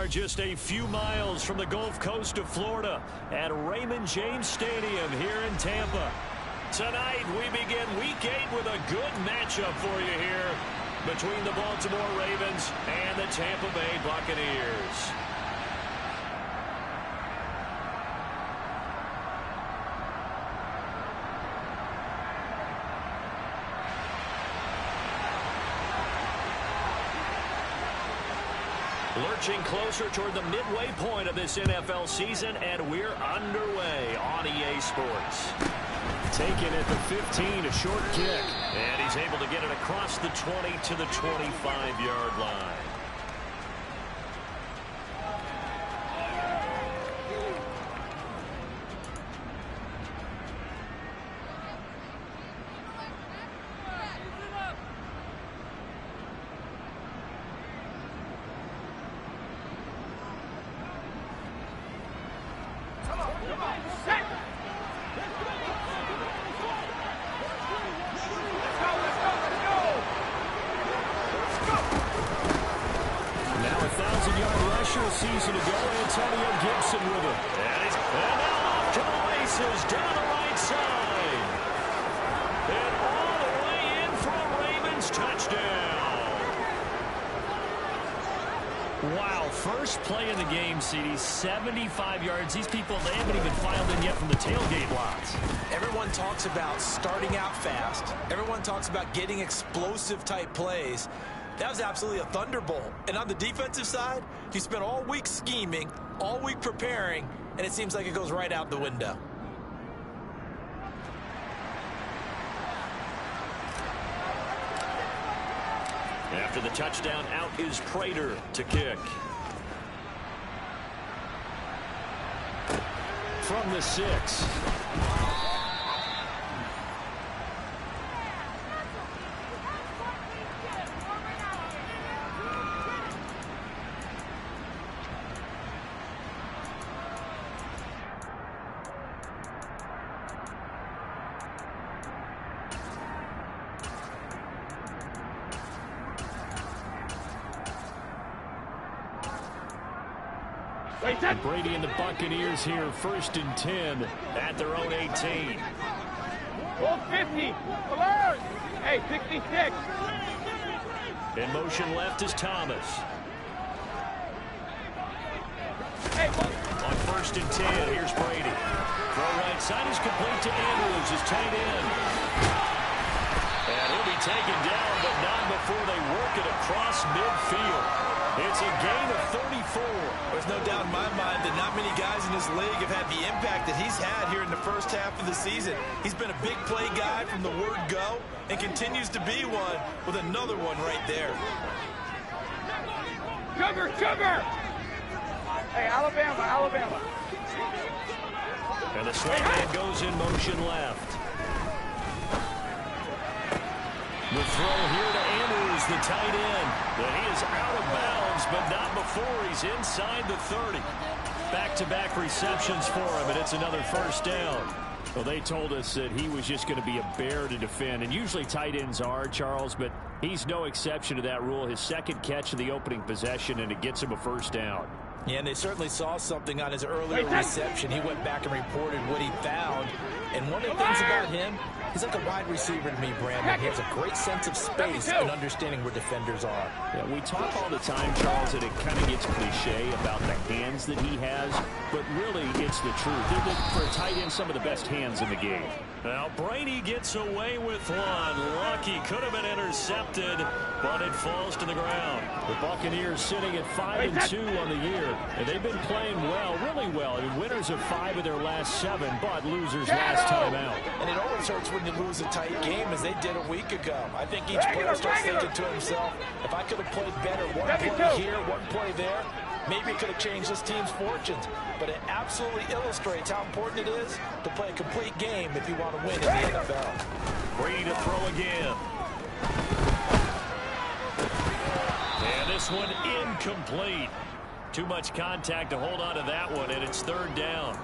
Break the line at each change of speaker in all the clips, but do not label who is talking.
are just a few miles from the Gulf Coast of Florida at Raymond James Stadium here in Tampa. Tonight, we begin Week 8 with a good matchup for you here between the Baltimore Ravens and the Tampa Bay Buccaneers. Lurching closer toward the midway point of this NFL season, and we're underway on EA Sports. Taken at the 15, a short kick. And he's able to get it across the 20 to the 25-yard line.
Season ago, Antonio Gibson with him.
And now off to the races down the right side. And all the way in for a Ravens touchdown.
Wow, first play of the game, CD, 75 yards. These people, they haven't even filed in yet from the tailgate lots.
Everyone talks about starting out fast. Everyone talks about getting explosive type plays. That was absolutely a thunderbolt. And on the defensive side, you spent all week scheming, all week preparing, and it seems like it goes right out the window.
After the touchdown, out is Prater to kick.
From the 6. Brady and the Buccaneers here, 1st and 10 at their own 18.
Ball 50. Alert. Hey, 66.
In motion left is Thomas.
Hey,
on 1st and 10, here's Brady. Throw right side is complete to Andrews, his tight end. And he'll be taken down, but not before they work it across midfield. It's a gain of 34.
There's no doubt in my mind that not many guys in this league have had the impact that he's had here in the first half of the season. He's been a big play guy from the word go and continues to be one with another one right there.
Sugar, sugar! Hey, Alabama, Alabama.
And the swing man goes in motion left. The throw here to Andrews, the tight end. But he is out of bounds, but not before he's inside the 30. Back-to-back receptions for him, and it's another first down.
Well, they told us that he was just going to be a bear to defend, and usually tight ends are, Charles, but he's no exception to that rule. His second catch of the opening possession, and it gets him a first down.
Yeah, and they certainly saw something on his earlier reception. He went back and reported what he found. And one of the things about him, he's like a wide receiver to me, Brandon. He has a great sense of space and understanding where defenders are.
Yeah, we talk all the time, Charles, that it kind of gets cliche about the hands that he has, but really it's the truth. They're, for a tight end, some of the best hands in the game.
Now Brady gets away with one. Lucky, could have been intercepted, but it falls to the ground.
The Buccaneers sitting at 5-2 on the year, and they've been playing well, really well. I mean, winners of 5 of their last 7, but losers last time out.
And it always hurts when you lose a tight game, as they did a week ago. I think each player starts thinking to himself, if I could have played better one play here, one play there, maybe it could have changed this team's fortunes. But it absolutely illustrates how important it is to play a complete game if you want to win in the NFL.
Brady to throw again. And this one incomplete. Too much contact to hold on to that one, and it's 3rd down.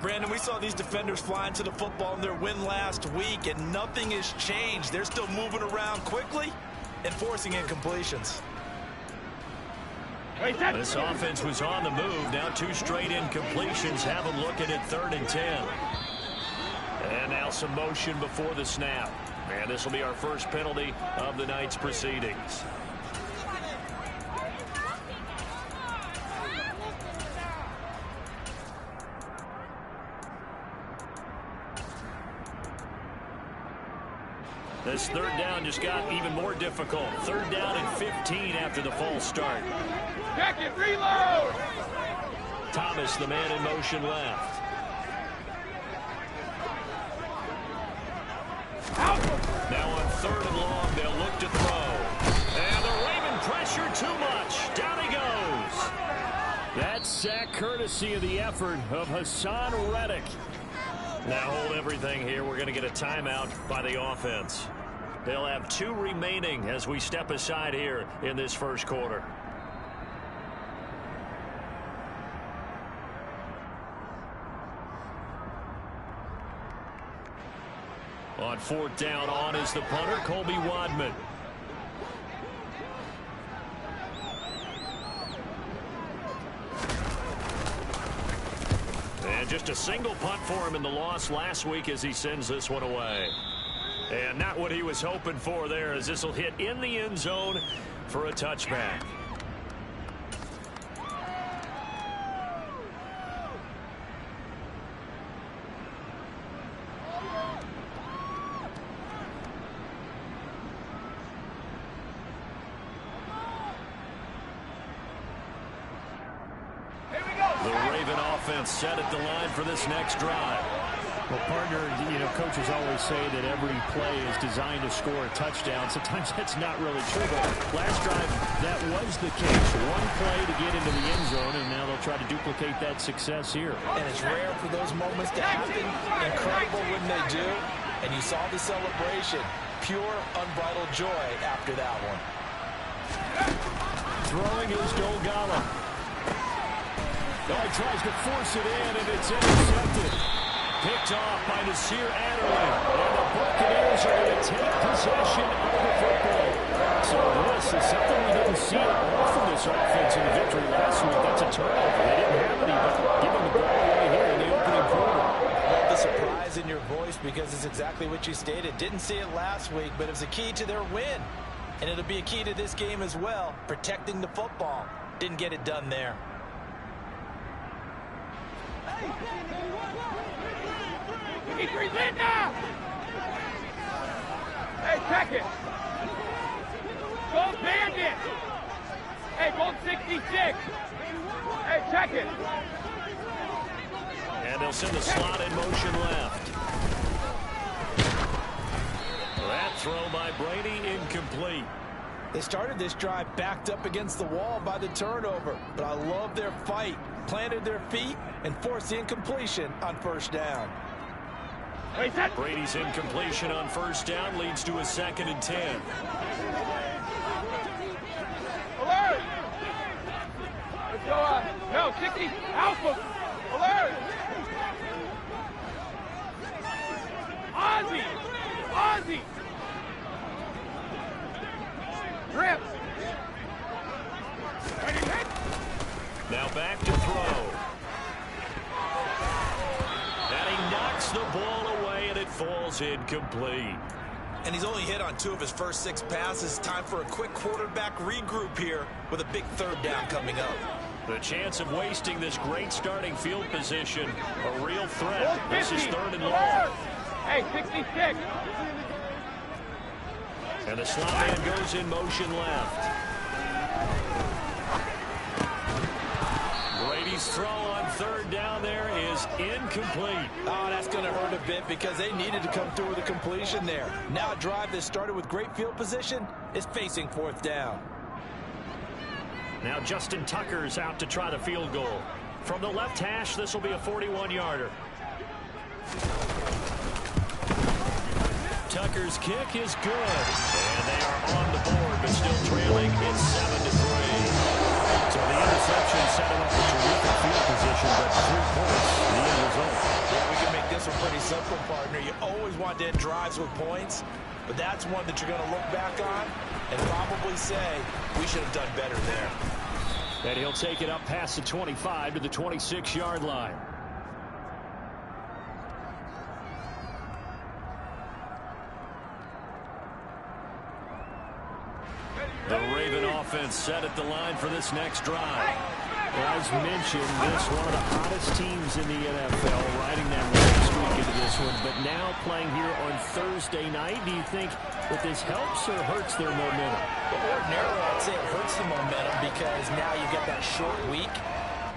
Brandon, we saw these defenders flying to the football in their win last week, and nothing has changed. They're still moving around quickly and forcing incompletions.
This offense was on the move. Now 2 straight incompletions have them looking at 3rd and 10. And now some motion before the snap. And this will be our first penalty of the night's proceedings. This 3rd down just got even more difficult. 3rd down and 15 after the false start.
Check it, reload!
Thomas, the man in motion left. Now on 3rd and long, they'll look to throw. And the Raven pressure too much. Down he goes. That sack courtesy of the effort of Hassan Reddick. Now hold everything here. We're going to get a timeout by the offense. They'll have 2 remaining as we step aside here in this first quarter. On 4th down, on is the punter, Colby Wadman. And just a single punt for him in the loss last week as he sends this one away. And not what he was hoping for there, as this will hit in the end zone for a touchback. Set at the line for this next drive.
Well, partner, coaches always say that every play is designed to score a touchdown. Sometimes that's not really true, but last drive, that was the case. 1 play to get into the end zone, and now they'll try to duplicate that success here.
And it's rare for those moments to happen. Incredible when they do. And you saw the celebration. Pure, unbridled joy after that one.
Throwing is Dolgala. Oh, he tries to force it in, and it's intercepted. Picked off by Nasir Adderley. And the Buccaneers are going to take possession of the football. So this is something we didn't see from this offense in the victory last week. That's a turnover. They didn't have any, but giving the ball away here in the opening quarter.
Love the surprise in your voice because it's exactly what you stated. Didn't see it last week, but it was a key to their win. And it'll be a key to this game as well, protecting the football. Didn't get it done there.
Hey, check it. Go Bandit. Hey, go 66. Hey, check it.
And they'll send the slot in motion left. That throw by Brady incomplete.
They started this drive backed up against the wall by the turnover, but I love their fight. Planted their feet and forced the incompletion on 1st down.
Brady's incompletion on 1st down leads to a 2nd and 10.
Alert! Let's go no, 60, Alpha! Alert! Ozzy! Ozzy! Grip!
Now back to throw. And he knocks the ball away, and it falls incomplete.
And he's only hit on 2 of his first 6 passes. Time for a quick quarterback regroup here with a big 3rd down coming up.
The chance of wasting this great starting field position, a real threat. This is 3rd and long.
Hey, 66.
And the slot man goes in motion left. Brady's throw on 3rd down there is incomplete.
Oh, that's going to hurt a bit because they needed to come through with a completion there. Now a drive that started with great field position is facing 4th down.
Now Justin Tucker's out to try the field goal. From the left hash, this will be a 41-yarder. Tucker's kick is good. And they are on the board, but still trailing. It's 7-3. So the interception set him up a terrific field position, but 3 points, the end result.
Yeah, we can make this one pretty simple, partner. You always want to end drives with points, but that's one that you're going to look back on and probably say, we should have done better there.
And he'll take it up past the 25 to the 26-yard line. The Raven offense set at the line for this next drive. As mentioned, this one of the hottest teams in the NFL, riding that winning streak into this one. But now playing here on Thursday night, do you think that this helps or hurts their momentum?
Well, ordinarily, I'd say it hurts the momentum because now you get that short week.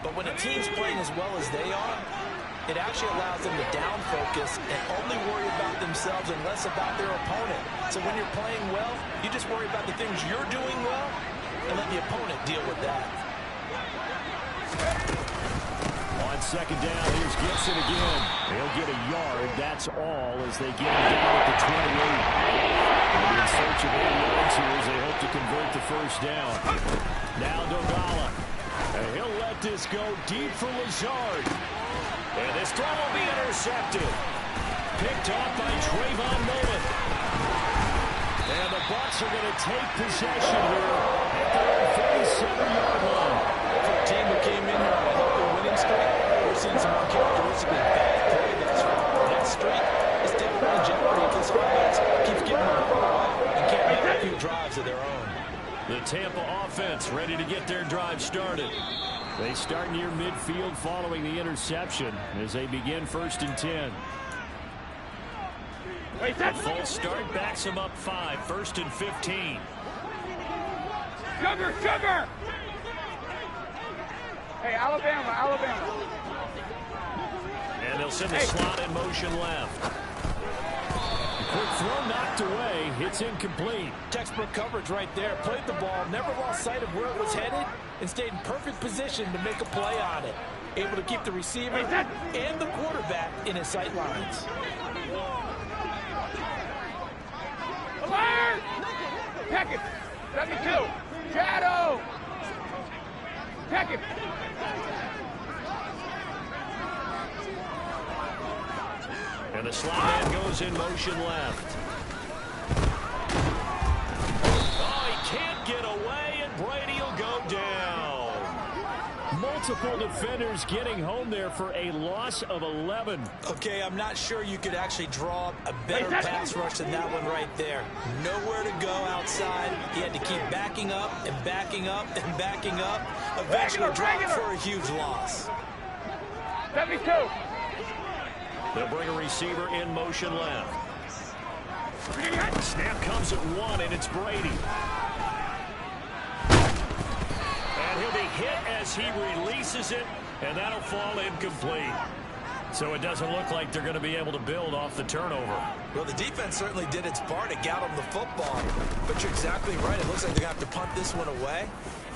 But when a team's playing as well as they are, it actually allows them to down focus and only worry about themselves and less about their opponent. So when you're playing well, you just worry about the things you're doing well and let the opponent deal with that.
On second down, here's Gibson again. He'll get a yard. That's all as they get him down at the 28. They're in search of 8 yards here as they hope to convert the first down. Now Dogala. And he'll let this go deep for Lazard. And this throw will be intercepted. Picked off by Trayvon Mullen. And the Bucs are going to take possession here at their 47-yard line.
For a team that came in here on a healthy winning streak, we're seeing some uncharacteristically bad play thus far. That streak is definitely in jeopardy if this offense keeps getting the ball away and can't make a few drives of their own.
The Tampa offense ready to get their drive started. They start near midfield following the interception as they begin 1st and 10. A full start backs them up 5, 1st and 15.
Sugar! Hey, Alabama.
And they'll send the slot in motion left. Quick throw knocked away. It's incomplete.
Textbook coverage right there. Played the ball, never lost sight of where it was headed, and stayed in perfect position to make a play on it. Able to keep the receiver and the quarterback in his sight lines.
Alert! Peckett, 72. Shadow! Peckett.
And the slot man goes in motion left. Oh, he can't get away, and Brady will go down. Multiple defenders getting home there for a loss of 11.
Okay, I'm not sure you could actually draw a better pass rush than that one right there. Nowhere to go outside. He had to keep backing up and backing up and backing up. Eventually dropped for a huge loss.
72.
They'll bring a receiver in motion left. Snap comes at 1, and it's Brady. And he'll be hit as he releases it, and that'll fall incomplete. So it doesn't look like they're going to be able to build off the turnover.
Well, the defense certainly did its part to got them the football. But you're exactly right. It looks like they're going to have to punt this one away.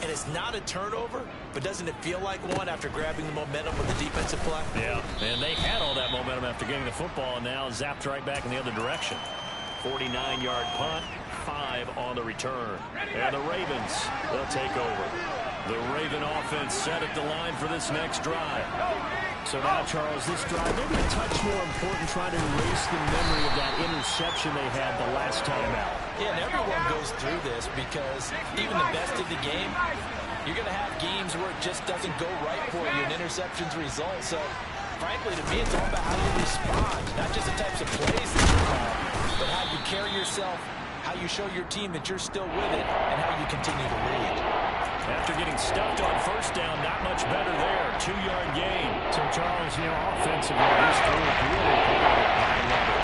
And it's not a turnover, but doesn't it feel like one after grabbing the momentum with the defensive play?
Yeah, and they had all that momentum after getting the football, and now zapped right back in the other direction. 49-yard punt, 5 on the return. And the Ravens, they'll take over. The Raven offense set at the line for this next drive. So now, Charles, this drive maybe a touch more important, trying to erase the memory of that interception they had the last time out.
Yeah, and everyone goes through this because even the best of the game, you're going to have games where it just doesn't go right for you and interceptions result. So, frankly, to me, it's all about how you respond, not just the types of plays that you call, but how you carry yourself, how you show your team that you're still with it, and how you continue to lead.
After getting stuffed on first down, not much better there. 2-yard gain. So, Charles, offensively, this group really high level.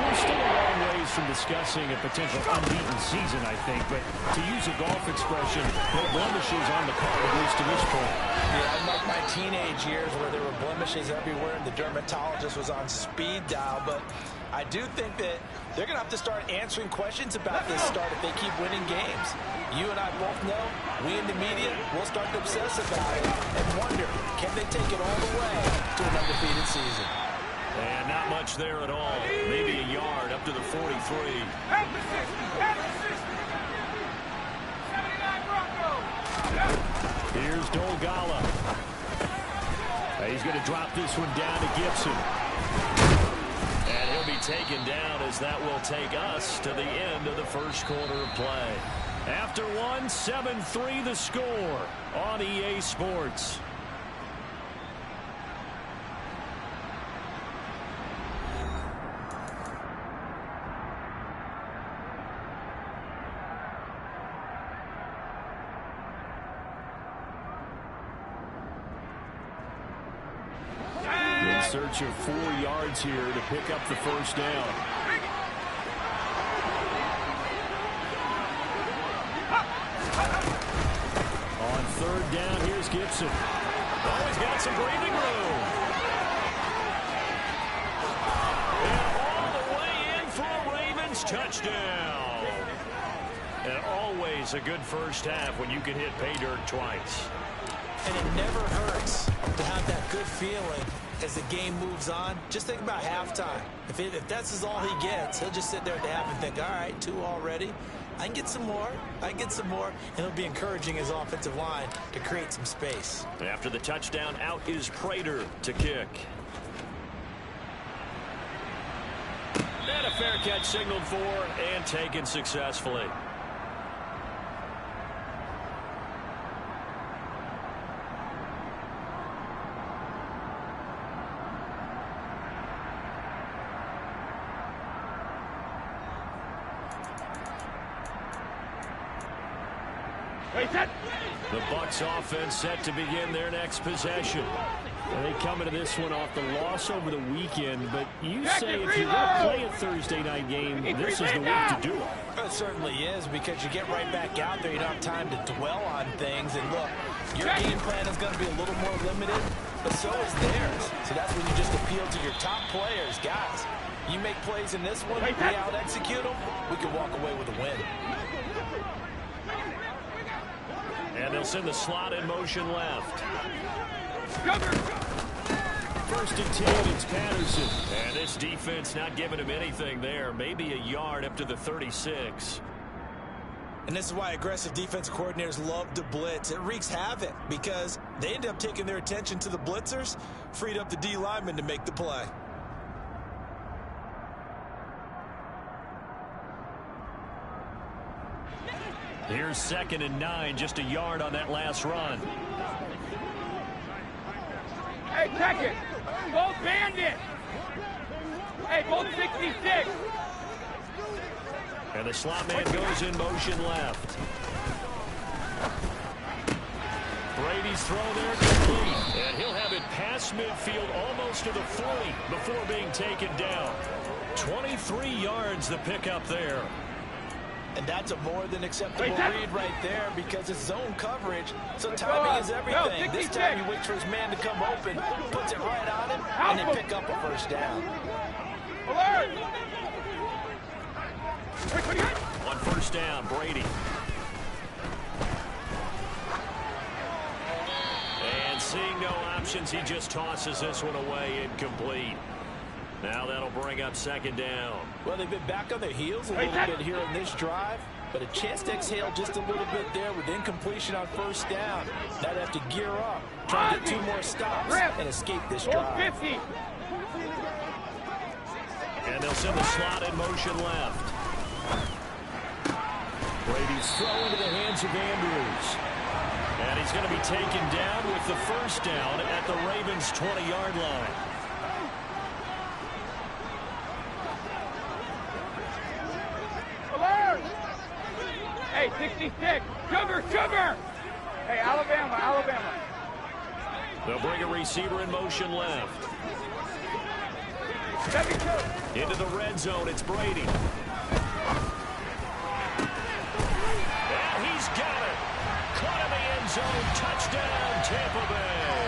We're still a long ways from discussing a potential unbeaten season, I think. But to use a golf expression, no blemishes on the card, at least to this point.
Yeah, unlike my teenage years where there were blemishes everywhere and the dermatologist was on speed dial. But I do think that they're going to have to start answering questions about this start if they keep winning games. You and I both know, we in the media will start to obsess about it and wonder, can they take it all the way to an undefeated season?
And not much there at all. Maybe a yard up to the 43. Here's Dolgala. He's going to drop this one down to Gibson. And he'll be taken down as that will take us to the end of the first quarter of play.
After one, 7-3 the score on EA Sports. In search of 4 yards here to pick up the first down. On third down, here's Gibson. Oh, he's got some breathing room. And all the way in for a Ravens touchdown. And always a good first half when you can hit pay dirt twice.
And it never hurts to have that good feeling as the game moves on. Just think about halftime. If that's all he gets, he'll just sit there at the half and think, all right, 2 already. I can get some more. I can get some more. And it'll be encouraging his offensive line to create some space.
After the touchdown, out is Prater to kick. And a fair catch signaled for and taken successfully. The Bucs offense set to begin their next possession. They come into this one off the loss over the weekend, but you say if you're going to play a Thursday night game, this is the week to do it.
It certainly is, because you get right back out there. You don't have time to dwell on things. And look, your game plan is going to be a little more limited, but so is theirs. So that's when you just appeal to your top players. Guys, you make plays in this one, we out-execute them, we can walk away with a win.
And they'll send the slot in motion left. First and 10, it's Patterson. And this defense not giving him anything there. Maybe a yard up to the 36.
And this is why aggressive defense coordinators love to blitz. It wreaks havoc because they end up taking their attention to the blitzers, freed up the D lineman to make the play.
Here's 2nd and 9, just a yard on that last run.
Hey, check it. Both bandit. Hey, both 66.
And the slot man goes in motion left. Brady's throw there complete. And he'll have it past midfield almost to the 40 before being taken down. 23 yards the pickup there.
And that's a more than acceptable read right there because it's zone coverage, so timing is everything. This time he waits for his man to come open, puts it right on him, and then pick up a first down.
On first down, Brady. And seeing no options, he just tosses this one away, incomplete. Now that'll bring up 2nd down.
Well, they've been back on their heels a little bit here in this drive, but a chance to exhale just a little bit there with incompletion on first down. Now they have to gear up, try to get 2 more stops and escape this drive.
And they'll send the slot in motion left. Brady's throw into the hands of Andrews. And he's going to be taken down with the first down at the Ravens' 20-yard line.
Hey, 66. Sugar. Hey, Alabama.
They'll bring a receiver in motion left. Into the red zone, it's Brady. And he's got it. Caught in the end zone. Touchdown, Tampa Bay.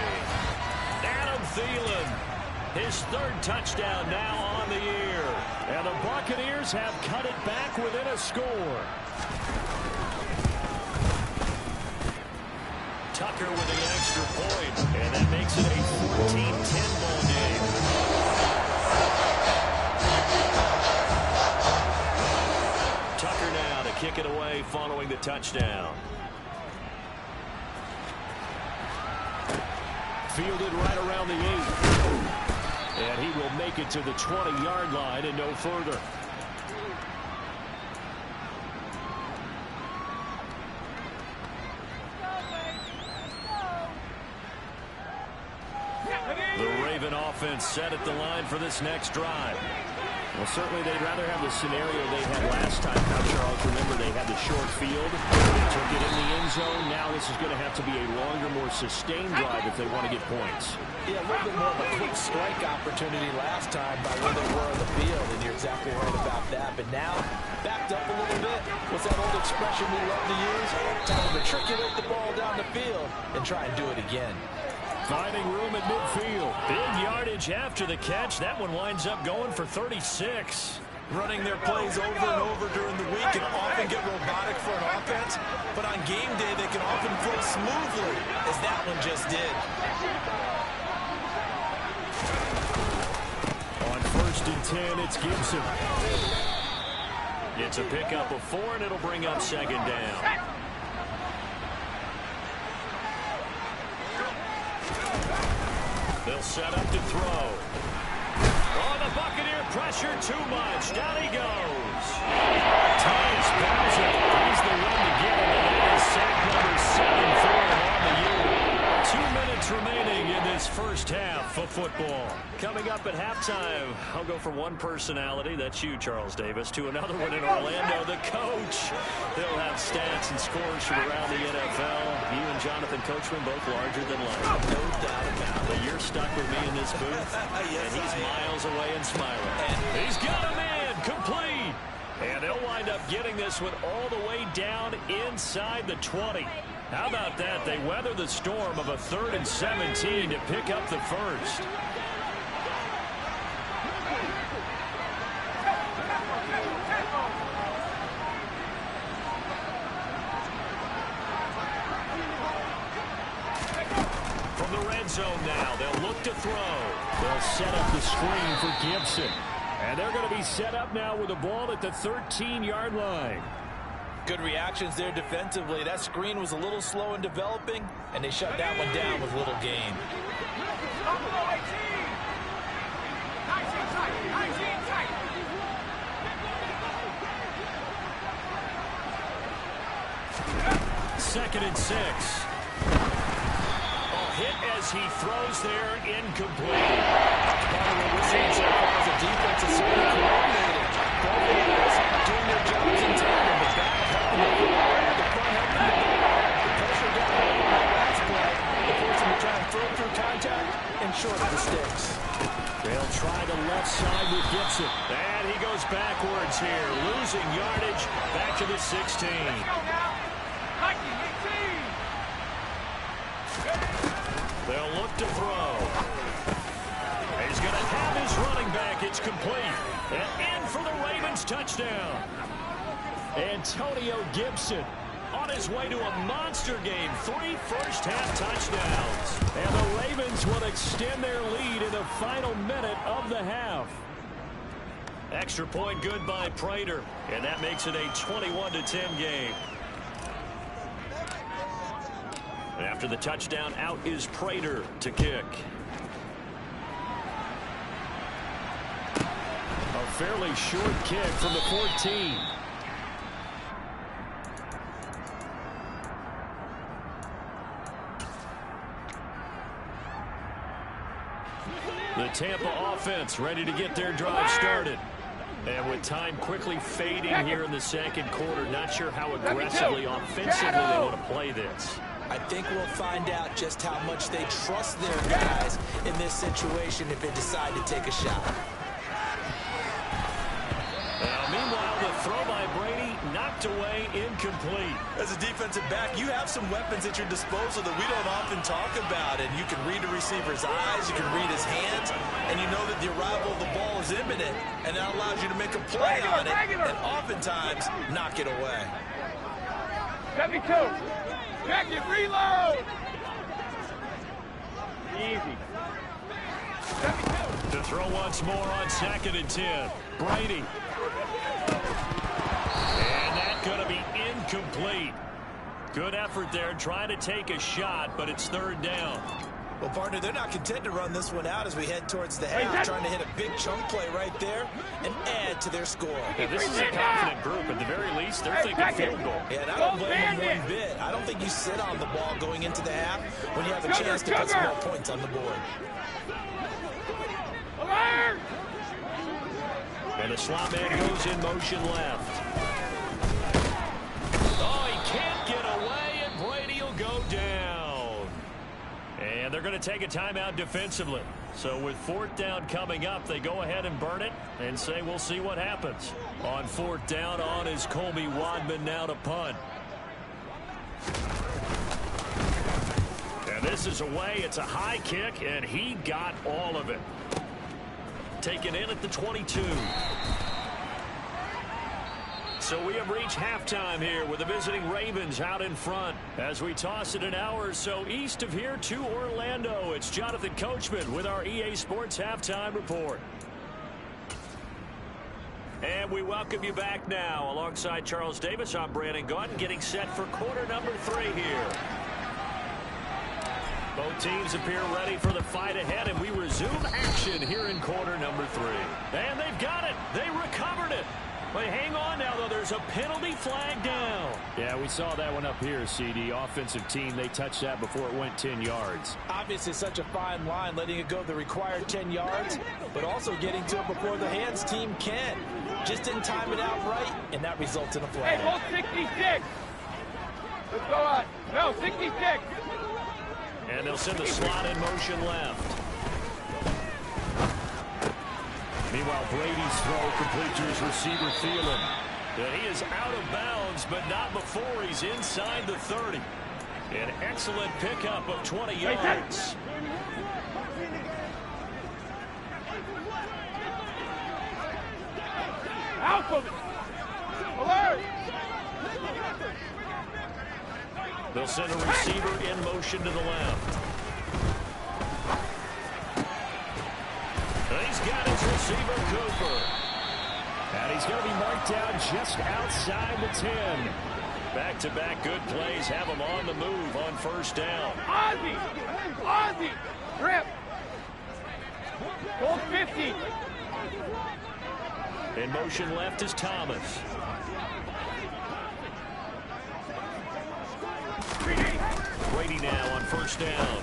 Adam Thielen, his 3rd touchdown now on the year. And the Buccaneers have cut it back within a score. Tucker with the extra point, and that makes it a 14-10 ball game. Tucker now to kick it away following the touchdown. Fielded right around the 8. And he will make it to the 20-yard line and no further. Raven offense set at the line for this next drive.
Well, certainly they'd rather have the scenario they had last time. Now, Charles, remember they had the short field. They took it in the end zone. Now this is going to have to be a longer, more sustained drive if they want to get points.
Yeah, a little bit more of a quick strike opportunity last time by where they were on the field, and you're exactly right about that. But now, backed up a little bit. What's that old expression we love to use? Time to matriculate the ball down the field and try and do it again.
Finding room at midfield. Big yardage after the catch. That one winds up going for 36.
Running their plays over and over during the week can often get robotic for an offense, but on game day they can often flow smoothly, as that one just did.
On 1st and 10, it's Gibson. It's a pickup of 4, and it'll bring up 2nd down. They'll set up to throw. Oh, the Buccaneer pressure too much. Down he goes. Tyus Bowser. He's the one to get him. That is sack number 7 for him on the year. 2 minutes remaining in this first half of football. Coming up at halftime, I'll go from one personality, that's you, Charles Davis, to another one in Orlando, the coach. They'll have stats and scores from around the NFL. You and Jonathan Coachman both larger than life.
No doubt about it.
But you're stuck with me in this booth,
Yes,
and he's miles away and smiling.
And
he's got a man, complete. And they'll wind up getting this one all the way down inside the 20. How about that? They weather the storm of a 3rd and 17 to pick up the first. From the red zone now, they'll look to throw.
They'll set up the screen for Gibson. And they're going to be set up now with the ball at the 13-yard line.
good reactions there defensively. That screen was a little slow in developing, and they shut that one down with little gain.
Second and 6. Hit as he throws there, incomplete.
Part of what we're seeing so far is the defense is certainly coordinated. Both guys doing their jobs in tandem. The back helping the front, the front helping the back. The pressure got on that last play. The person to try and throw through contact and short of the sticks.
They'll try the left side with Gibson. And he goes backwards here, losing yardage back to the 16. They'll look to throw. He's going to have his running back. It's complete. And in for the Ravens touchdown. Antonio Gibson on his way to a monster game. 3 first-half touchdowns. And the Ravens will extend their lead in the final minute of the half. Extra point good by Prater. And that makes it a 21-10 game. After the touchdown, out is Prater to kick. A fairly short kick from the 14. The Tampa offense ready to get their drive started. And with time quickly fading here in the second quarter, not sure how aggressively, offensively they want to play this.
I think we'll find out just how much they trust their guys in this situation if they decide to take a shot.
Meanwhile, the throw by Brady knocked away, incomplete.
As a defensive back, you have some weapons at your disposal that we don't often talk about. And you can read the receiver's eyes, you can read his hands, and you know that the arrival of the ball is imminent. And that allows you to make a play on it and oftentimes knock it away.
72. Check it, reload! Easy. 72.
To throw once more on 2nd and 10. Brady. And that's going to be incomplete. Good effort there, trying to take a shot, but it's 3rd down.
Well, partner, they're not content to run this one out as we head towards the half, trying to hit a big chunk play right there and add to their score.
Yeah, this is a confident group. At the very least, they're thinking field goal.
Yeah, and I don't blame them one bit. I don't think you sit on the ball going into the half when you have a chance to put some more points on the board.
Alert!
And the slot man goes in motion left. Oh, he can't get away, and Brady will go down. And they're going to take a timeout defensively. So with 4th down coming up, they go ahead and burn it and say we'll see what happens. On 4th down, on is Colby Wadman now to punt. And this is away. It's a high kick, and he got all of it. Taken in at the 22. So we have reached halftime here with the visiting Ravens out in front. As we toss it an hour or so east of here to Orlando, it's Jonathan Coachman with our EA Sports Halftime Report. And we welcome you back now. Alongside Charles Davis, I'm Brandon Gaudin, getting set for quarter number 3 here. Both teams appear ready for the fight ahead, and we resume action here in quarter number 3. And they've got it. They recovered it. But hang on now, though. There's a penalty flag down.
Yeah, we saw that one up here, CD. Offensive team, they touched that before it went 10 yards.
Obviously, such a fine line, letting it go the required 10 yards, but also getting to it before the hands team can. Just didn't time it out right, and that results in a flag.
Hey, hold 66. Let's go on. No, 66.
And they'll send the slot in motion left. Meanwhile, Brady's throw complete to his receiver, Thielen. And he is out of bounds, but not before he's inside the 30. An excellent pickup of 20 yards.
Out of it. Alert.
They'll send a receiver in motion to the left. And he's got his receiver, Cooper.
And he's going to be marked down just outside the 10.
Back-to-back good plays have him on the move on 1st down.
Ozzie. Ozzie. Grip. Hold 50.
In motion left is Thomas. Brady now on 1st down.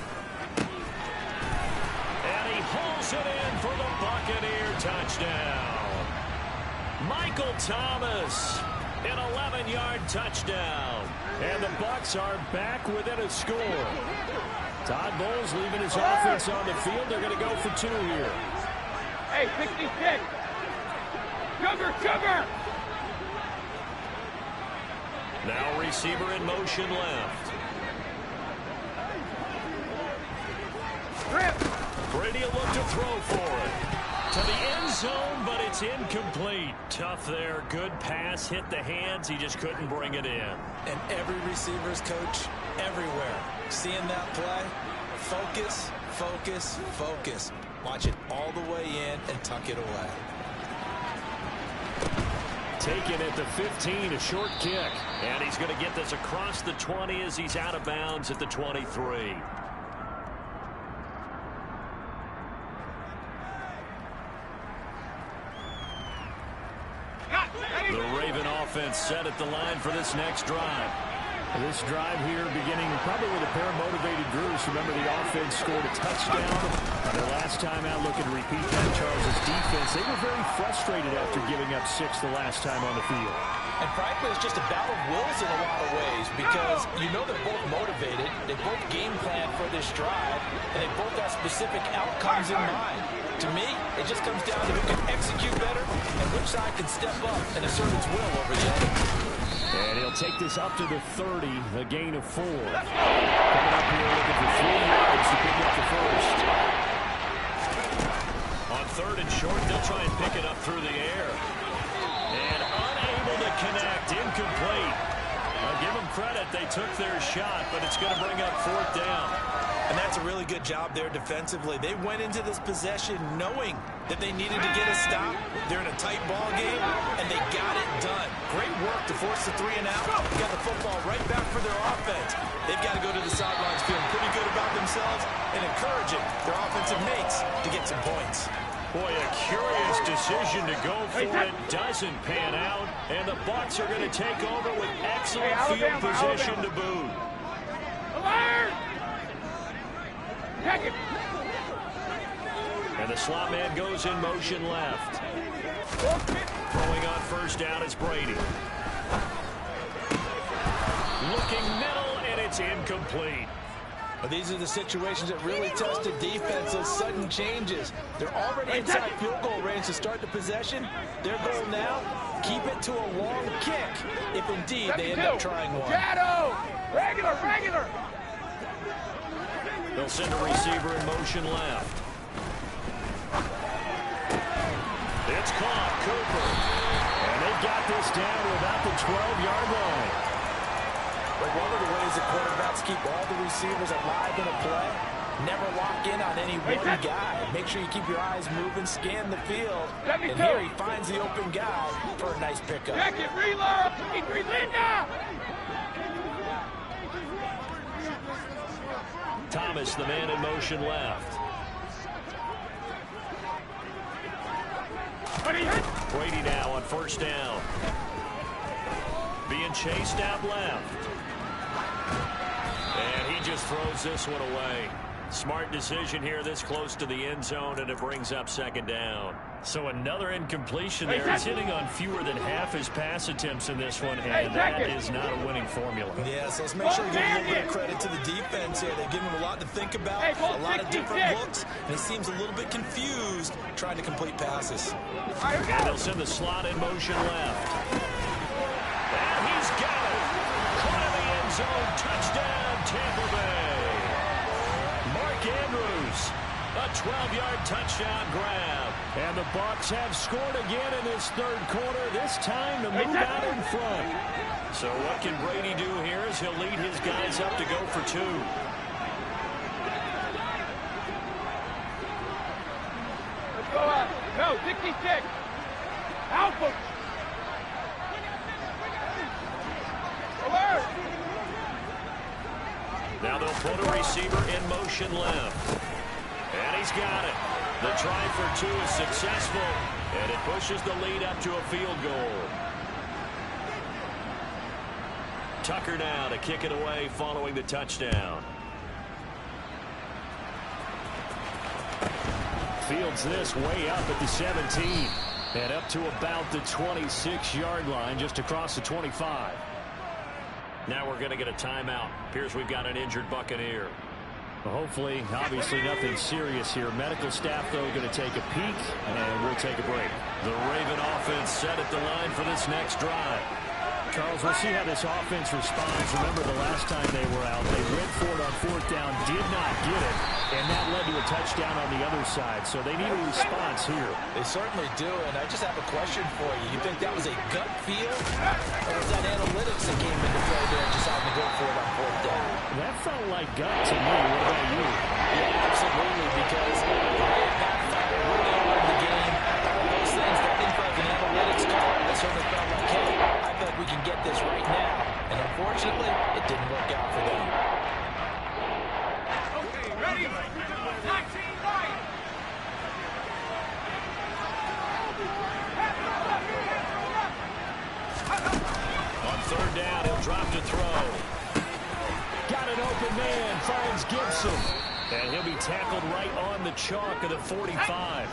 And he hauls it in for the Buccaneer touchdown. Michael Thomas, an 11-yard touchdown.
And the Bucs are back within a score. Todd Bowles leaving his offense on the field. They're going to go for 2 here.
Hey, 66. Sugar, sugar.
Now receiver in motion left.
Grip.
Brady will look to throw for it. To the end zone, but it's incomplete. Tough there. Good pass. Hit the hands. He just couldn't bring it in.
And every receiver's coach everywhere. Seeing that play, focus, focus, focus. Watch it all the way in and tuck it away.
Taken at the 15, a short kick. And he's going to get this across the 20 as he's out of bounds at the 23. The Raven offense set at the line for this next drive.
This drive here beginning probably with a pair of motivated groups. Remember, the offense scored a touchdown. Their last time out, looking to repeat that. Charles' defense, they were very frustrated after giving up 6 the last time on the field.
And frankly, it's just a battle of wills in a lot of ways because you know they're both motivated, they both game plan for this drive, and they both have specific outcomes in mind. To me, it just comes down to who can execute better and which side can step up and assert its will over the other.
And he'll take this up to the 30, a gain of 4. Coming up here looking for 3 yards to pick up the first.
On 3rd and short, they'll try and pick it up through the air. And unable to connect, incomplete. I'll give them credit, they took their shot, but it's going to bring up 4th down.
And that's a really good job there defensively. They went into this possession knowing that they needed to get a stop. They're in a tight ball game, and they got it done. Great work to force the 3 and out. Got the football right back for their offense. They've got to go to the sidelines feeling pretty good about themselves and encouraging their offensive mates to get some points.
Boy, a curious decision to go for it. Doesn't pan out, and the Bucs are going to take over with excellent field position to boot.
Alert! Check it.
And the slot man goes in motion left. Throwing on first down is Brady. Looking middle, and it's incomplete.
Well, these are the situations that really test the defense, those sudden changes. They're already inside field goal range to start the possession. Their goal now, keep it to a long kick, if indeed they end up trying one.
Shadow! Regular!
They'll send a receiver in motion left. It's caught, Cooper. And they've got this down to about the 12-yard line.
But one of the ways that quarterbacks keep all the receivers alive in a play, never lock in on any one guy. Make sure you keep your eyes moving, scan the field. And here he finds the open guy for a nice pickup.
Check it, reload! Linda!
Thomas, the man in motion left. Brady now on first down. Being chased out left. And he just throws this one away. Smart decision here this close to the end zone, and it brings up second down.
So another incompletion there. He's hitting on fewer than half his pass attempts in this one, and that is not a winning formula.
Yeah, so let's make sure we give a little bit of credit to the defense here. They've given him a lot to think about, a lot of different looks, and he seems a little bit confused trying to complete passes.
And they'll send the slot in motion left. And he's got it. Caught in the end zone. Touchdown, Tampa Bay. Mark Andrews, a 12-yard touchdown grab. And the Bucs have scored again in this third quarter, this time to move out in front. So what can Brady do here as he'll lead his guys up to go for two?
Let's go out. No, 66. Alpha. Alert.
Now they'll put a receiver in motion left. And he's got it. The try for two is successful, and it pushes the lead up to a field goal. Tucker now to kick it away following the touchdown.
Fields this way up at the 17. And up to about the 26-yard line, just across the 25.
Now we're going to get a timeout. Appears we've got an injured Buccaneer.
Well, hopefully, obviously nothing serious here. Medical staff, though, going to take a peek, and we'll take a break.
The Raven offense set at the line for this next drive.
Charles, we'll see how this offense responds. Remember the last time they were out, they went for it on fourth down, did not get it, and that led to a touchdown on the other side. So they need a response here.
They certainly do, and I just have a question for you. You think that was a gut feel, or was that analytics that came into play there and decided to go for it on fourth down?
That felt like gut to me. What about you?
Yeah, absolutely, because backfire really on the game. All those things that think like an analytics call, they certainly felt like, hey, I feel like we can get this right now. And unfortunately, it didn't work out for them.
Okay, ready? 19 right.
On third down, he'll drop to throw.
Got an open man, finds Gibson. And he'll be tackled right on the chalk of the 45.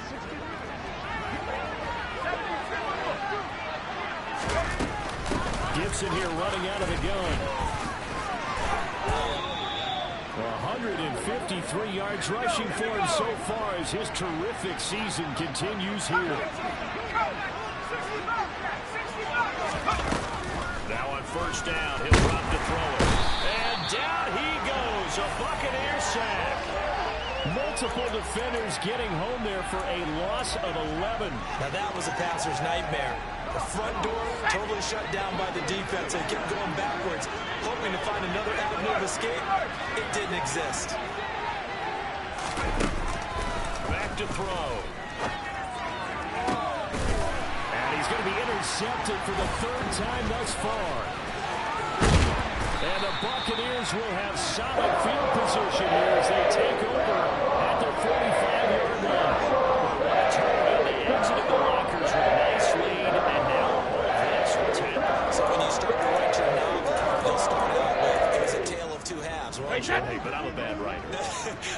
Gibson here running out of the gun. 153 yards rushing for him so far as his terrific season continues here.
Now on first down, he'll drop to throw it. And down he goes, a Buccaneer sack.
Multiple defenders getting home there for a loss of 11.
Now that was a passer's nightmare. The front door totally shut down by the defense. They kept going backwards, hoping to find another avenue of escape. It didn't exist.
Back to throw.
And he's going to be intercepted for the third time thus far. And the Buccaneers will have solid field position here as they take over at the 45-yard line.
They exited the lockers with a nice lead, and now that's what's happening.
So when you start to write your novel, they'll start out with, it was a tale of two halves, won't you?
Hey, but I'm a bad stat writer.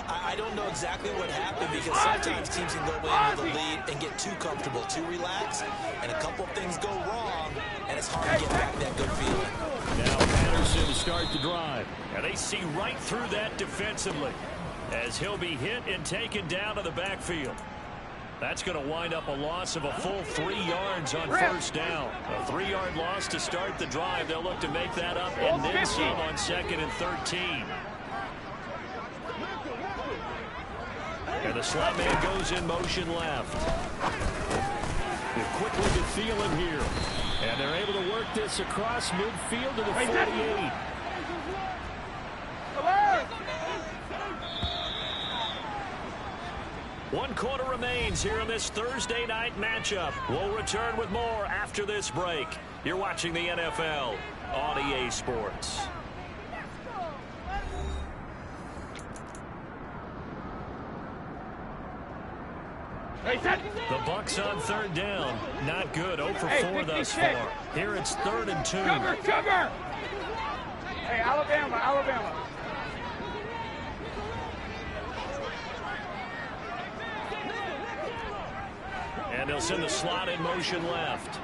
I don't know exactly what happened because sometimes teams can go in with a lead and get too comfortable, too relaxed, and a couple of things go wrong, and it's hard to get back that good feeling.
Now Patterson to start the drive.
And they see right through that defensively as he'll be hit and taken down to the backfield. That's going to wind up a loss of a full 3 yards on first down. A 3-yard loss to start the drive. They'll look to make that up and then some on 2nd and 13. And the slot man goes in motion left.
They're quickly to Thielen here. And they're able to work this across midfield to the 48.
One quarter remains here in this Thursday night matchup. We'll return with more after this break. You're watching the NFL on EA Sports. The Bucs on 3rd down. Not good. 0 for 4 thus far. Here it's 3rd and 2.
Cover! Hey, Alabama.
And they'll send the slot in motion left.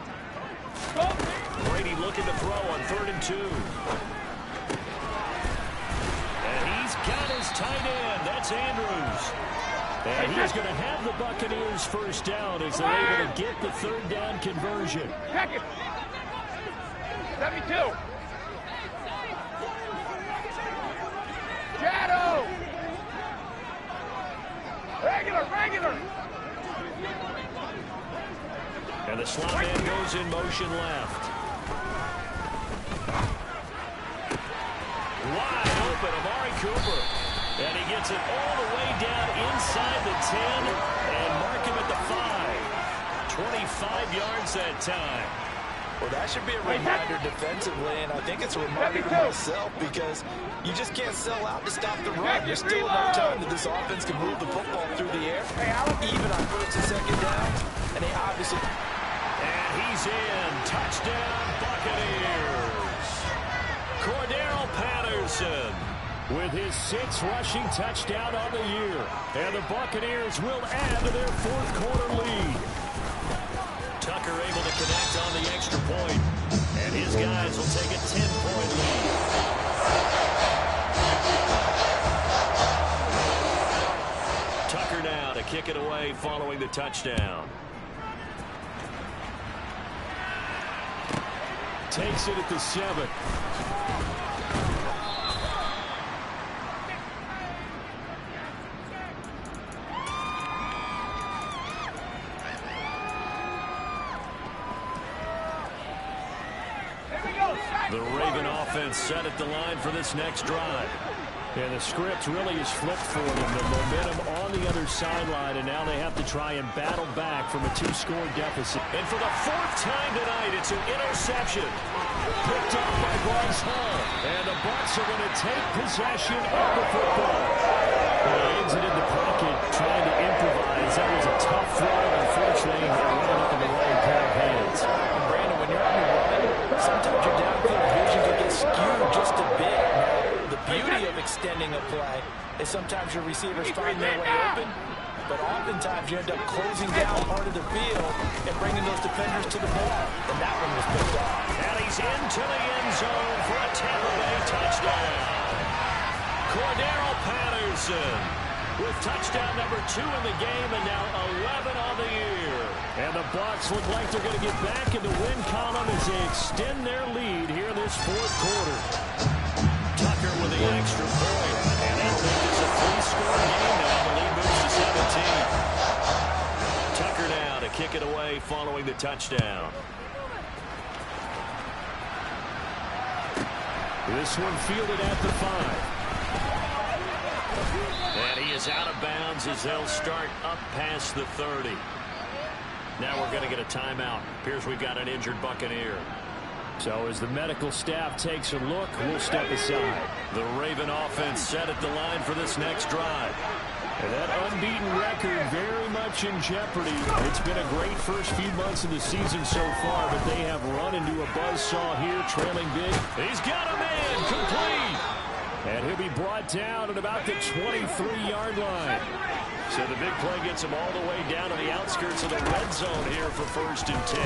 Brady looking to throw on 3rd and 2. And he's got his tight end. That's Andrews. And he's going to have the Buccaneers first down as they're able to get the 3rd down conversion.
Check it. 72. Shadow. Regular.
And the slot man goes in motion left. Wide open, Amari Cooper. And he gets it all the way down inside the 10 and mark him at the 5. 25 yards that time.
Well, that should be a reminder defensively, and I think it's a reminder to myself because you just can't sell out to stop the run. There's still enough time that this offense can move the football through the air, even on 1st and 2nd down, and they obviously...
And he's in. Touchdown, Buccaneers. Cordero Patterson with his 6th rushing touchdown on the year. And the Buccaneers will add to their 4th quarter lead. Tucker able to connect on the extra point. And his guys will take a 10-point lead. Tucker now to kick it away following the touchdown.
Takes it at the 7.
The Raven offense set at the line for this next drive.
And the script really is flipped for them. The momentum on the other sideline, and now they have to try and battle back from a 2-score deficit.
And for the 4th time tonight, it's an interception. Picked up by Bryce Hall. And the Bucs are going to take possession of the football.
Ends it in the pocket, trying to improvise. That was a tough throw. Unfortunately, it wound up in the wrong pair of hands.
And Brandon, when you're on the run, sometimes your downfield vision can get skewed just a bit. The beauty of extending a play is sometimes your receivers find their way open, but oftentimes you end up closing down part of the field and bringing those defenders to the ball. And that one was picked off.
And he's into the end zone for a Tampa Bay touchdown. Cordero Patterson with touchdown number 2 in the game and now 11 on the year.
And the Bucs look like they're going to get back in the win column as they extend their lead here in this 4th quarter.
Tucker with the extra point. And that'll make this a 3-score game now. The lead moves to 17. Tucker now to kick it away following the touchdown.
This one fielded at the 5.
And he is out of bounds as they'll start up past the 30. Now we're going to get a timeout. Appears we've got an injured Buccaneer.
So as the medical staff takes a look, we'll step aside.
The Raven offense set at the line for this next drive.
And that unbeaten record very much in jeopardy. It's been a great first few months of the season so far, but they have run into a buzzsaw here, trailing big.
He's got a man complete. And he'll be brought down at about the 23-yard line. So the big play gets him all the way down to the outskirts of the red zone here for 1st and 10.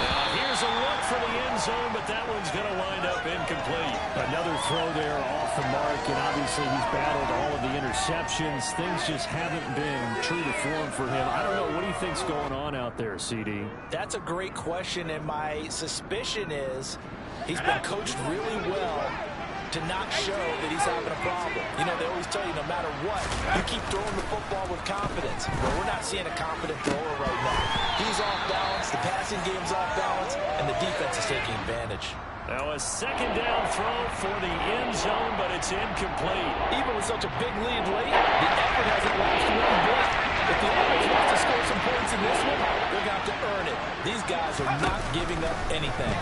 Now here's a look for the end zone, but that one's going to wind up incomplete.
Another throw there off the mark, and obviously he's battled all of the interceptions. Things just haven't been true to form for him. I don't know. What do you think's going on out there, CD?
That's a great question, and my suspicion is he's been coached really well to not show that he's having a problem. You know, they always tell you no matter what, you keep throwing the football with confidence. Well, we're not seeing a confident thrower right now. He's off balance, the passing game's off balance, and the defense is taking advantage.
Now a 2nd down throw for the end zone, but it's incomplete.
Even with such a big lead late, the effort hasn't lasted one bit. If the offense wants to score some points in this one, they're going to have to earn it. These guys are not giving up anything.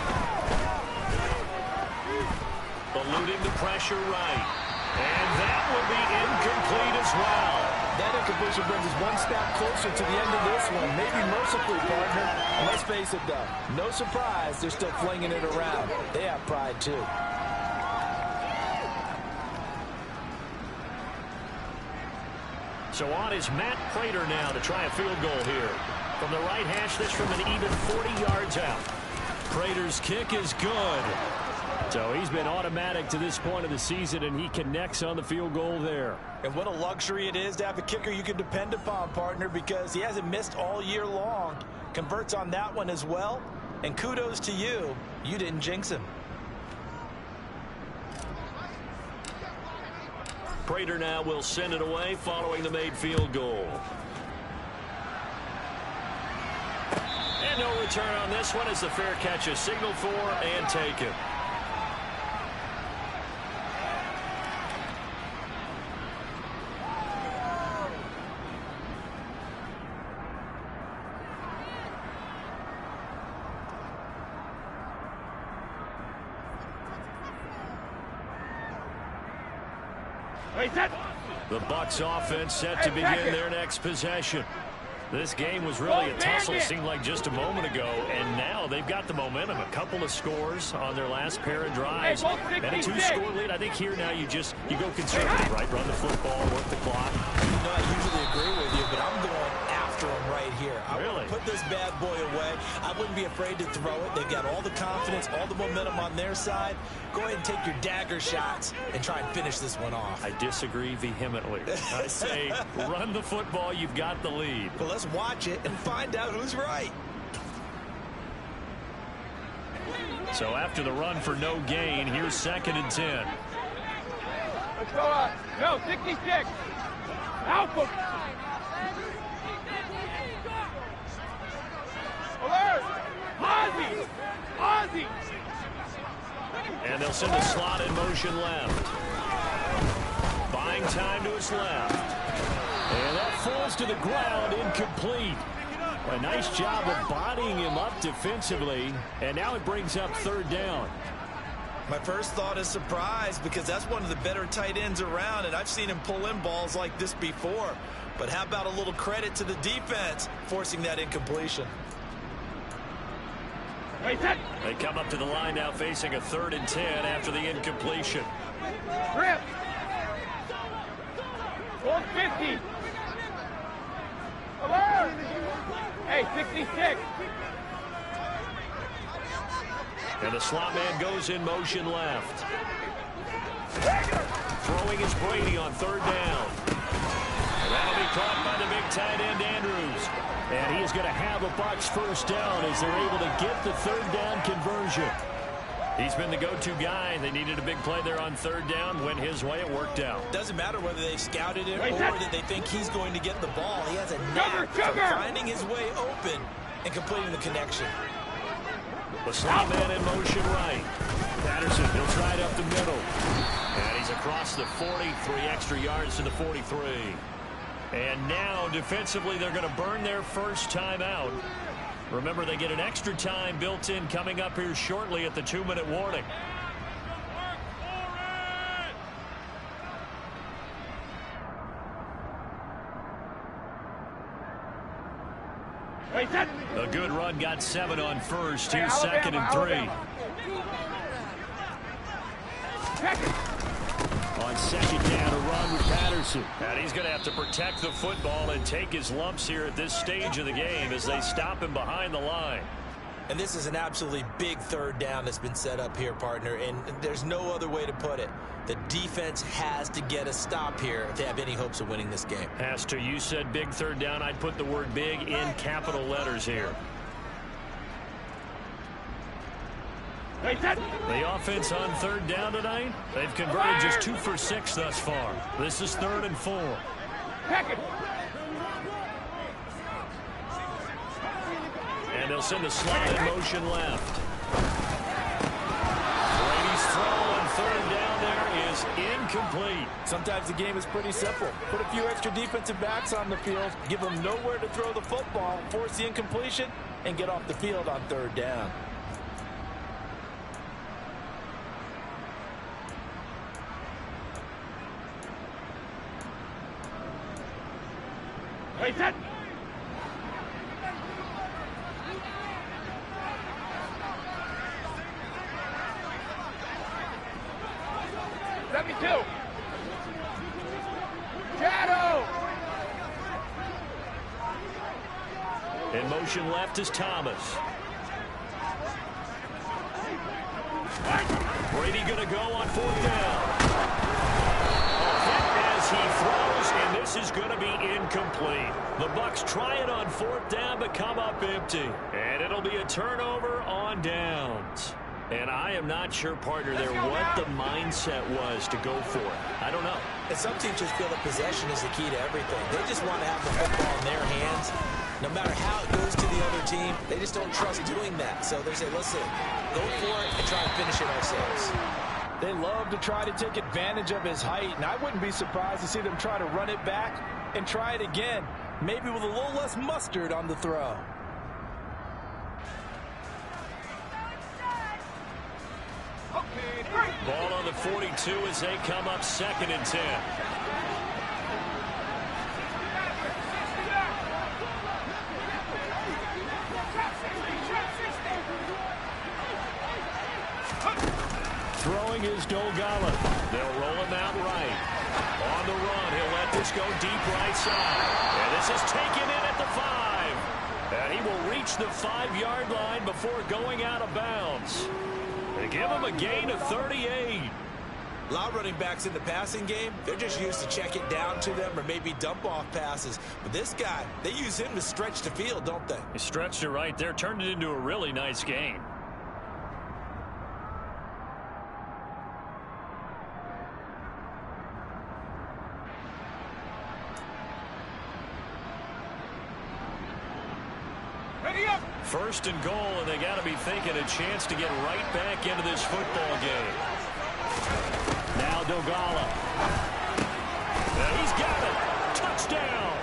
Eluding the pressure right. And that will be incomplete as well.
That incompletion brings us one step closer to the end of this one. Maybe mercifully, partner. And let's face it, though. No surprise, they're still flinging it around. They have pride, too.
So on is Matt Prater now to try a field goal here. From the right hash, this from an even 40 yards out. Prater's kick is good. So he's been automatic to this point of the season, and he connects on the field goal there.
And what a luxury it is to have a kicker you can depend upon, partner, because he hasn't missed all year long. Converts on that one as well. And kudos to you. You didn't jinx him.
Prater now will send it away following the made field goal. And no return on this one as the fair catch is signaled for and taken. The Bucs offense set to begin their next possession. This game was really a tussle, seemed like just a moment ago, and now they've got the momentum. A couple of scores on their last pair of drives, and a 2-score lead. I think here now you go conservative, right? Run the football, work the clock.
No, I usually agree with you, but I'm going after him right here. I
really?
want to put this bad boy away. I wouldn't be afraid to throw it. They've got all the confidence, all the momentum on their side. Go ahead and take your dagger shots and try and finish this one off.
I disagree vehemently. I say run the football. You've got the lead.
Well, let's watch it and find out who's right.
So after the run for no gain, here's 2nd and 10.
Let's go on. No, 66. Alpha. Alert. Ozzy. Ozzy.
And they'll send the slot in motion left. Buying time to his left. And that falls to the ground, incomplete. A nice job of bodying him up defensively. And now it brings up 3rd down.
My first thought is surprise, because that's one of the better tight ends around, and I've seen him pull in balls like this before. But how about a little credit to the defense forcing that incompletion?
They come up to the line now facing a 3rd and 10 after the incompletion.
Grip. 150. Alert. Hey, 66.
And the slot man goes in motion left. Throwing is Brady on 3rd down. And that'll be caught by the big tight end Andrews. And he is going to have a Bucs 1st down as they're able to get the 3rd down conversion. He's been the go-to guy. They needed a big play there on 3rd down. Went his way. It worked out.
Doesn't matter whether they scouted it or that they think he's going to get the ball. He has a knack for finding his way open and completing the connection.
The slot man in motion right. Patterson, he'll try it up the middle. And he's across the 40, 3 extra yards to the 43. And now, defensively, they're going to burn their first time out. Remember, they get an extra time built in coming up here shortly at the 2-minute warning. A good run got 7 on first. Here's 2nd and 3.
On second down, a run with Patterson.
And he's going to have to protect the football and take his lumps here at this stage of the game as they stop him behind the line.
And this is an absolutely big third down that's been set up here, partner, and there's no other way to put it. The defense has to get a stop here if they have any hopes of winning this game.
Pastor, you said big third down. I'd put the word big in capital letters here. The offense on third down tonight, they've converted just 2 for 6 thus far. This is 3rd and 4. And they'll send a slot in motion left. Brady's throw on third down there is incomplete.
Sometimes the game is pretty simple. Put a few extra defensive backs on the field, give them nowhere to throw the football, force the incompletion, and get off the field on third down.
Hey, set. Shadow.
In motion left is Thomas. Brady going to go on 4th down. As he throws, and this is going to be incomplete. The Bucs try it on 4th down, but come up empty. And it'll be a turnover on downs. And I am not sure, partner, there what the mindset was to go for it. I don't know.
And some teams just feel that possession is the key to everything. They just want to have the football in their hands. No matter how it goes to the other team, they just don't trust doing that. So they say, listen, go for it and try to finish it ourselves. They love to try to take advantage of his height, and I wouldn't be surprised to see them try to run it back and try it again, maybe with a little less mustard on the throw.
Ball on the 42 as they come up 2nd and 10. Throwing is Dogala. They'll roll him out right. On the run, he'll let this go deep right side. And this is taken in at the 5. And he will reach the 5-yard line before going out of bounds. They give him a gain of 38.
A lot of running backs in the passing game, they're just used to check it down to them or maybe dump off passes. But this guy, they use him to stretch the field, don't they?
He stretched it right there, turned it into a really nice game. First and goal, and they got to be thinking a chance to get right back into this football game. Now Dogala. And he's got it. Touchdown.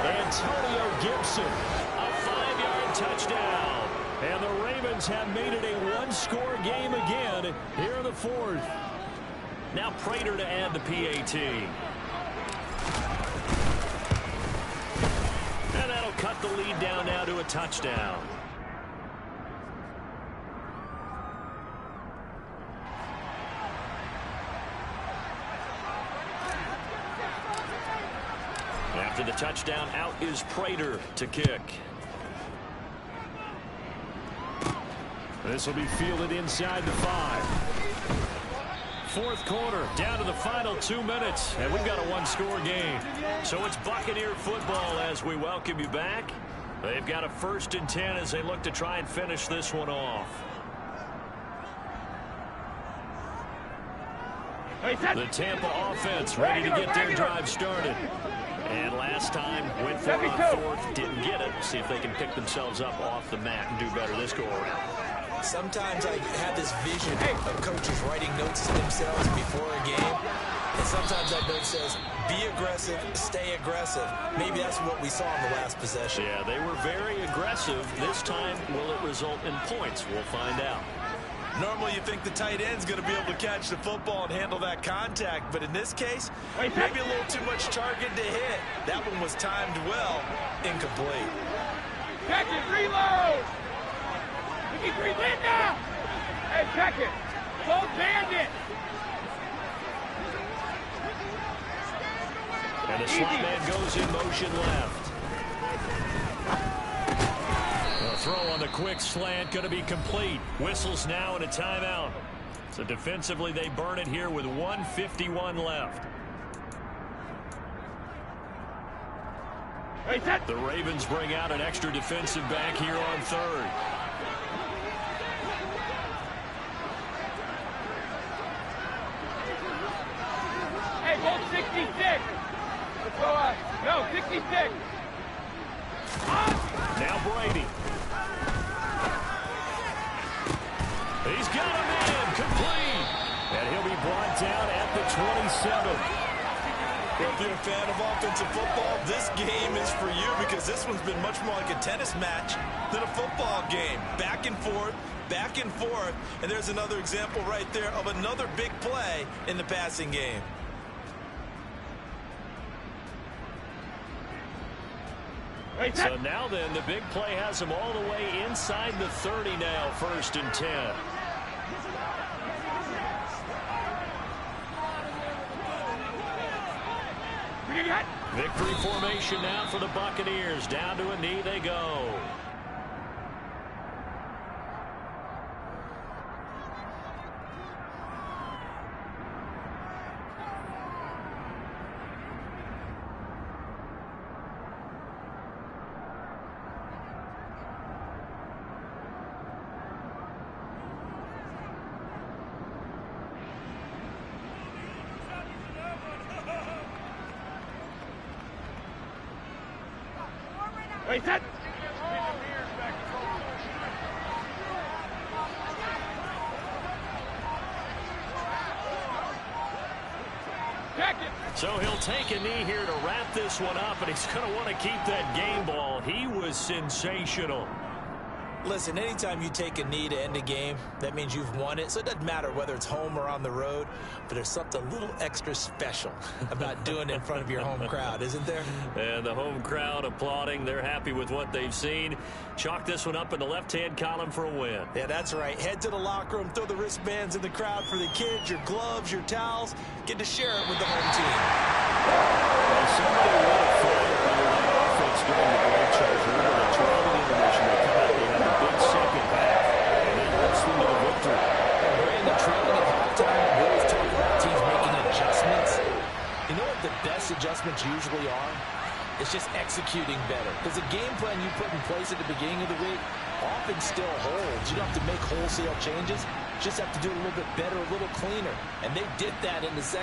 Antonio Gibson. A 5-yard touchdown. And the Ravens have made it a 1-score game again here in the 4th. Now Prater to add the PAT. And that'll cut the lead down now to a touchdown. After the touchdown, out is Prater to kick.
This will be fielded inside the 5.
4th quarter, down to the final 2 minutes, and we've got a 1-score game. So it's Buccaneer football as we welcome you back. They've got a 1st and 10 as they look to try and finish this one off. The Tampa offense ready to get their drive started. And last time, went for it on 4th, didn't get it. See if they can pick themselves up off the mat and do better this go-around.
Sometimes I have this vision of coaches writing notes to themselves before a game. And sometimes that note says, be aggressive, stay aggressive. Maybe that's what we saw in the last possession.
Yeah, they were very aggressive. This time, will it result in points? We'll find out.
Normally you think the tight end's going to be able to catch the football and handle that contact. But in this case, maybe a little too much target to hit. That one was timed well, incomplete.
Check it, reload! You can breathe in now! Hey, check it! Both bandit.
And the slot man goes in motion left. The throw on the quick slant going to be complete. Whistles now and a timeout. So defensively they burn it here with 1:51 left. The Ravens bring out an extra defensive back here on third.
Hey, both 66. Let's go on. No, 66.
Now Brady. He's got a man complete. And he'll be brought down at the 27.
Well, if you're a fan of offensive football, this game is for you because this one's been much more like a tennis match than a football game. Back and forth, and there's another example right there of another big play in the passing game.
So now then, the big play has them all the way inside the 30 now, 1st and 10. Victory formation now for the Buccaneers. Down to a knee they go.
Wait, set.
So he'll take a knee here to wrap this one up, and he's going to want to keep that game ball. He was sensational.
Listen, anytime you take a knee to end a game, that means you've won it. So it doesn't matter whether it's home or on the road, but there's something a little extra special about doing it in front of your home crowd, isn't there?
And the home crowd applauding. They're happy with what they've seen. Chalk this one up in the left-hand column for a win.
Yeah, that's right. Head to the locker room, throw the wristbands in the crowd for the kids, your gloves, your towels. Get to share it with the home team.
Somebody would have fired that offense during the break, Charles. Remember the 12 intermission. They come out, they have a big second half, and that helps them to the victory.
We're in the trailing at halftime. We always talk about teams making adjustments. You know what the best adjustments usually are? It's just executing better. Because the game plan you put in place at the beginning of the week often still holds. You don't have to make wholesale changes. You just have to do it a little bit better, a little cleaner. And they did that in the second.